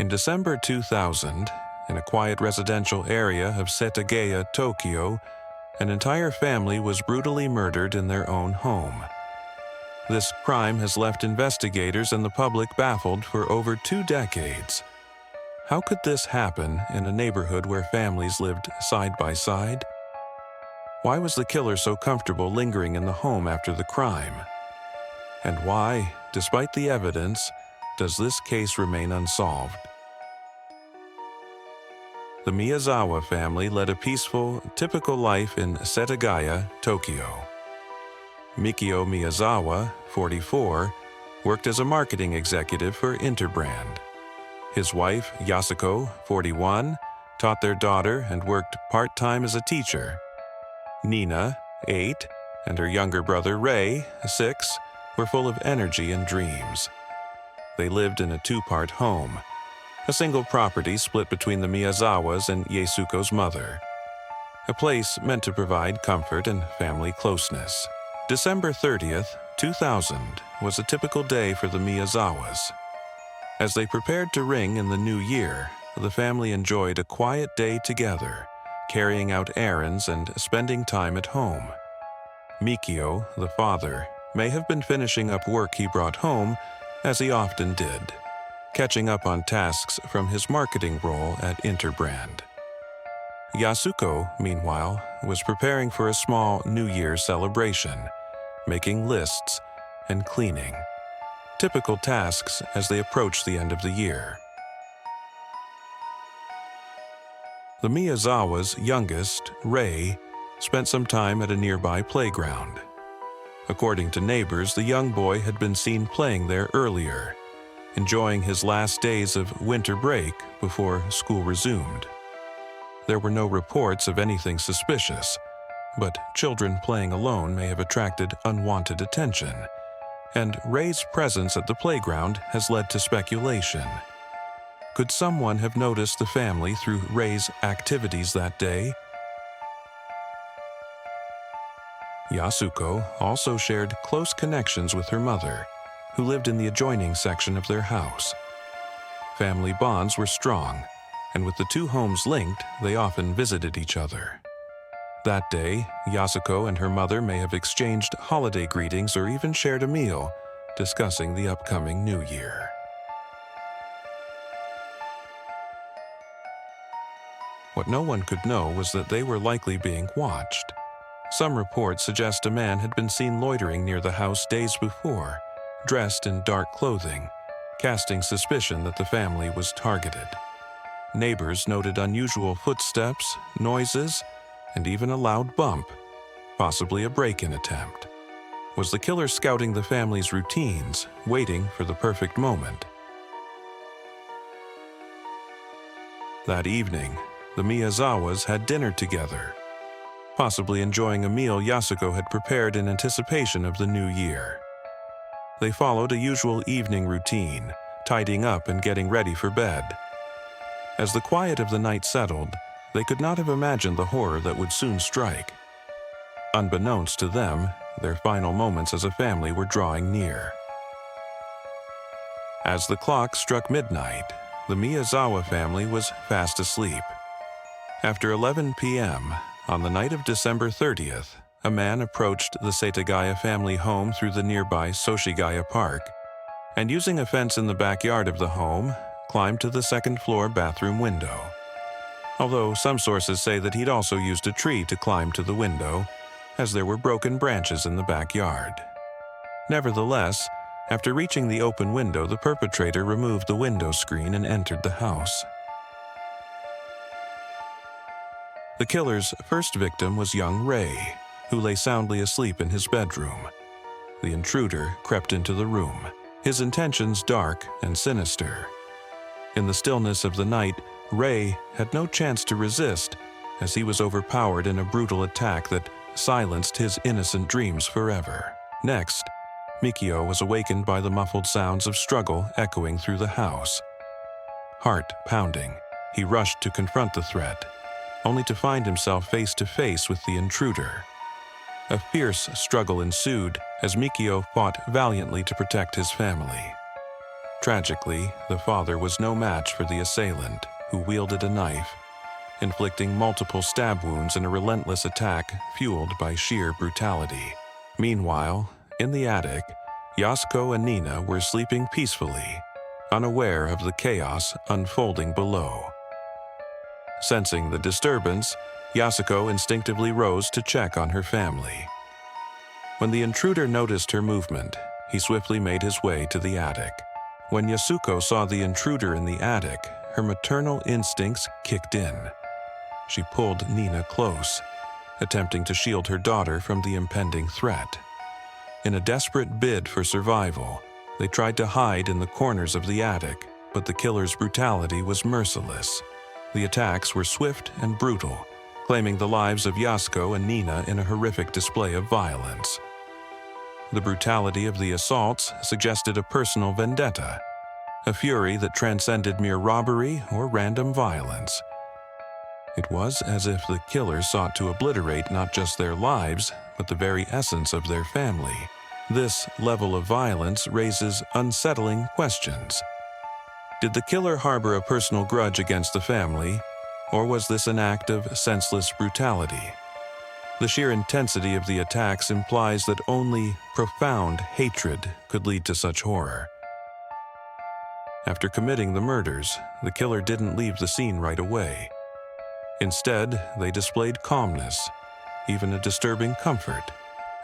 In December 2000, in a quiet residential area of Setagaya, Tokyo, an entire family was brutally murdered in their own home. This crime has left investigators and the public baffled for over 2 decades. How could this happen in a neighborhood where families lived side by side? Why was the killer so comfortable lingering in the home after the crime? And why, despite the evidence, does this case remain unsolved? The Miyazawa family led a peaceful, typical life in Setagaya, Tokyo. Mikio Miyazawa, 44, worked as a marketing executive for Interbrand. His wife, Yasuko, 41, taught their daughter and worked part-time as a teacher. Nina, 8, and her younger brother Rei, 6, were full of energy and dreams. They lived in a 2-part home, a single property split between the Miyazawas and Yasuko's mother, a place meant to provide comfort and family closeness. December 30th, 2000 was a typical day for the Miyazawas. As they prepared to ring in the new year, the family enjoyed a quiet day together, carrying out errands and spending time at home. Mikio, the father, may have been finishing up work he brought home, as he often did, catching up on tasks from his marketing role at Interbrand. Yasuko, meanwhile, was preparing for a small New Year's celebration, making lists and cleaning, typical tasks as they approach the end of the year. The Miyazawa's youngest, Rei, spent some time at a nearby playground. According to neighbors, the young boy had been seen playing there earlier, enjoying his last days of winter break before school resumed. There were no reports of anything suspicious, but children playing alone may have attracted unwanted attention, and Rei's presence at the playground has led to speculation. Could someone have noticed the family through Rei's activities that day? Yasuko also shared close connections with her mother, who lived in the adjoining section of their house. Family bonds were strong, and with the two homes linked, they often visited each other. That day, Yasuko and her mother may have exchanged holiday greetings or even shared a meal, discussing the upcoming New Year. What no one could know was that they were likely being watched. Some reports suggest a man had been seen loitering near the house days before, dressed in dark clothing, casting suspicion that the family was targeted. Neighbors noted unusual footsteps, noises, and even a loud bump, possibly a break-in attempt. Was the killer scouting the family's routines, waiting for the perfect moment? That evening, the Miyazawas had dinner together, possibly enjoying a meal Yasuko had prepared in anticipation of the new year. They followed a usual evening routine, tidying up and getting ready for bed. As the quiet of the night settled, they could not have imagined the horror that would soon strike. Unbeknownst to them, their final moments as a family were drawing near. As the clock struck midnight, the Miyazawa family was fast asleep. After 11 p.m., on the night of December 30th, a man approached the Setagaya family home through the nearby Soshigaya Park, and using a fence in the backyard of the home, climbed to the second-floor bathroom window. Although some sources say that he'd also used a tree to climb to the window, as there were broken branches in the backyard. Nevertheless, after reaching the open window, the perpetrator removed the window screen and entered the house. The killer's first victim was young Rei, who lay soundly asleep in his bedroom. The intruder crept into the room, his intentions dark and sinister. In the stillness of the night, Rei had no chance to resist, as he was overpowered in a brutal attack that silenced his innocent dreams forever. Next, Mikio was awakened by the muffled sounds of struggle echoing through the house. Heart pounding, he rushed to confront the threat, only to find himself face to face with the intruder. A fierce struggle ensued as Mikio fought valiantly to protect his family. Tragically, the father was no match for the assailant, who wielded a knife, inflicting multiple stab wounds in a relentless attack fueled by sheer brutality. Meanwhile, in the attic, Yasuko and Nina were sleeping peacefully, unaware of the chaos unfolding below. Sensing the disturbance, Yasuko instinctively rose to check on her family. When the intruder noticed her movement, he swiftly made his way to the attic. When Yasuko saw the intruder in the attic, her maternal instincts kicked in. She pulled Nina close, attempting to shield her daughter from the impending threat. In a desperate bid for survival, they tried to hide in the corners of the attic, but the killer's brutality was merciless. The attacks were swift and brutal, claiming the lives of Yasuko and Nina in a horrific display of violence. The brutality of the assaults suggested a personal vendetta, a fury that transcended mere robbery or random violence. It was as if the killer sought to obliterate not just their lives, but the very essence of their family. This level of violence raises unsettling questions. Did the killer harbor a personal grudge against the family, or was this an act of senseless brutality? The sheer intensity of the attacks implies that only profound hatred could lead to such horror. After committing the murders, the killer didn't leave the scene right away. Instead, they displayed calmness, even a disturbing comfort,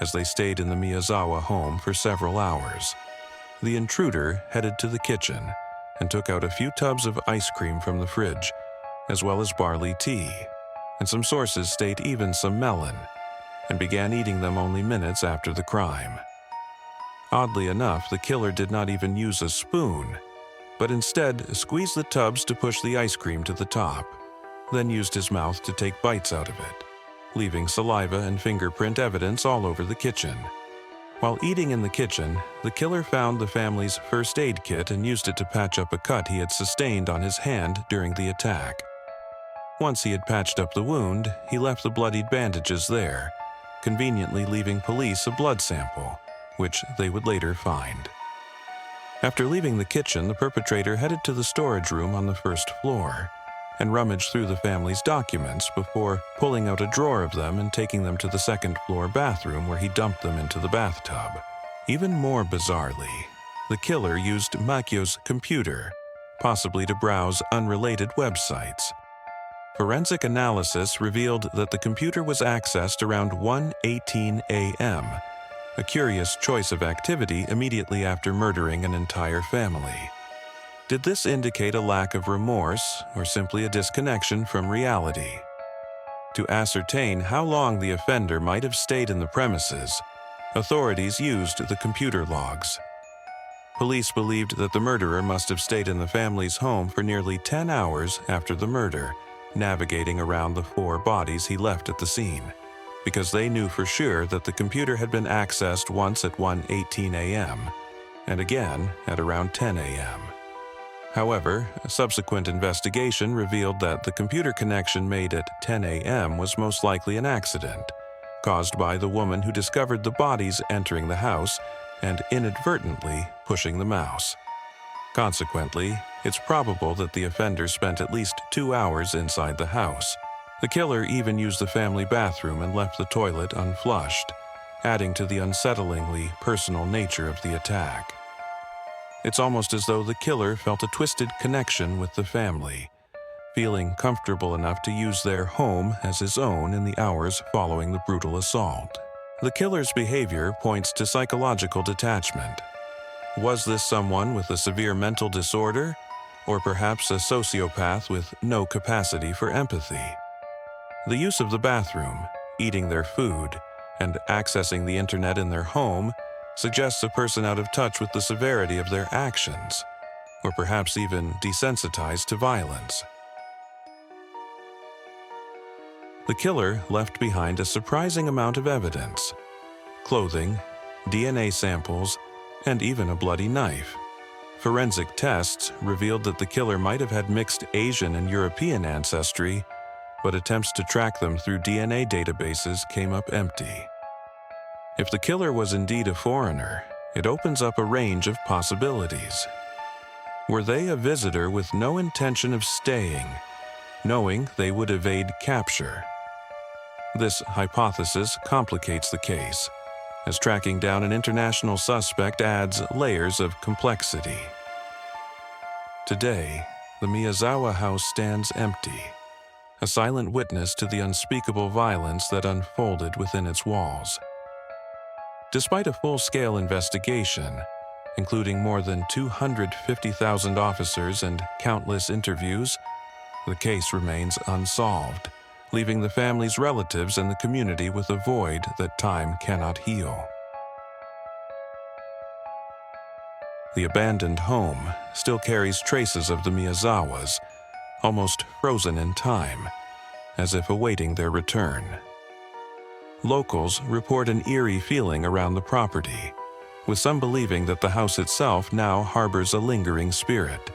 as they stayed in the Miyazawa home for several hours. The intruder headed to the kitchen and took out a few tubs of ice cream from the fridge, as well as barley tea, and some sources state even some melon, and began eating them only minutes after the crime. Oddly enough, the killer did not even use a spoon, but instead squeezed the tubs to push the ice cream to the top, then used his mouth to take bites out of it, leaving saliva and fingerprint evidence all over the kitchen. While eating in the kitchen, the killer found the family's first aid kit and used it to patch up a cut he had sustained on his hand during the attack. Once he had patched up the wound, he left the bloodied bandages there, conveniently leaving police a blood sample, which they would later find. After leaving the kitchen, the perpetrator headed to the storage room on the first floor and rummaged through the family's documents before pulling out a drawer of them and taking them to the second-floor bathroom where he dumped them into the bathtub. Even more bizarrely, the killer used Makio's computer, possibly to browse unrelated websites. Forensic analysis revealed that the computer was accessed around 1:18 a.m., a curious choice of activity immediately after murdering an entire family. Did this indicate a lack of remorse or simply a disconnection from reality? To ascertain how long the offender might have stayed in the premises, authorities used the computer logs. Police believed that the murderer must have stayed in the family's home for nearly 10 hours after the murder, navigating around the 4 bodies he left at the scene, because they knew for sure that the computer had been accessed once at 1:18 a.m. and again at around 10 a.m. However, a subsequent investigation revealed that the computer connection made at 10 a.m. was most likely an accident, caused by the woman who discovered the bodies entering the house and inadvertently pushing the mouse. Consequently, it's probable that the offender spent at least 2 hours inside the house. The killer even used the family bathroom and left the toilet unflushed, adding to the unsettlingly personal nature of the attack. It's almost as though the killer felt a twisted connection with the family, feeling comfortable enough to use their home as his own in the hours following the brutal assault. The killer's behavior points to psychological detachment. Was this someone with a severe mental disorder, or perhaps a sociopath with no capacity for empathy? The use of the bathroom, eating their food, and accessing the internet in their home suggests a person out of touch with the severity of their actions, or perhaps even desensitized to violence. The killer left behind a surprising amount of evidence: clothing, DNA samples, and even a bloody knife. Forensic tests revealed that the killer might have had mixed Asian and European ancestry, but attempts to track them through DNA databases came up empty. If the killer was indeed a foreigner, it opens up a range of possibilities. Were they a visitor with no intention of staying, knowing they would evade capture? This hypothesis complicates the case, as tracking down an international suspect adds layers of complexity. Today, the Miyazawa house stands empty, a silent witness to the unspeakable violence that unfolded within its walls. Despite a full-scale investigation, including more than 250,000 officers and countless interviews, the case remains unsolved, leaving the family's relatives and the community with a void that time cannot heal. The abandoned home still carries traces of the Miyazawas, almost frozen in time, as if awaiting their return. Locals report an eerie feeling around the property, with some believing that the house itself now harbors a lingering spirit.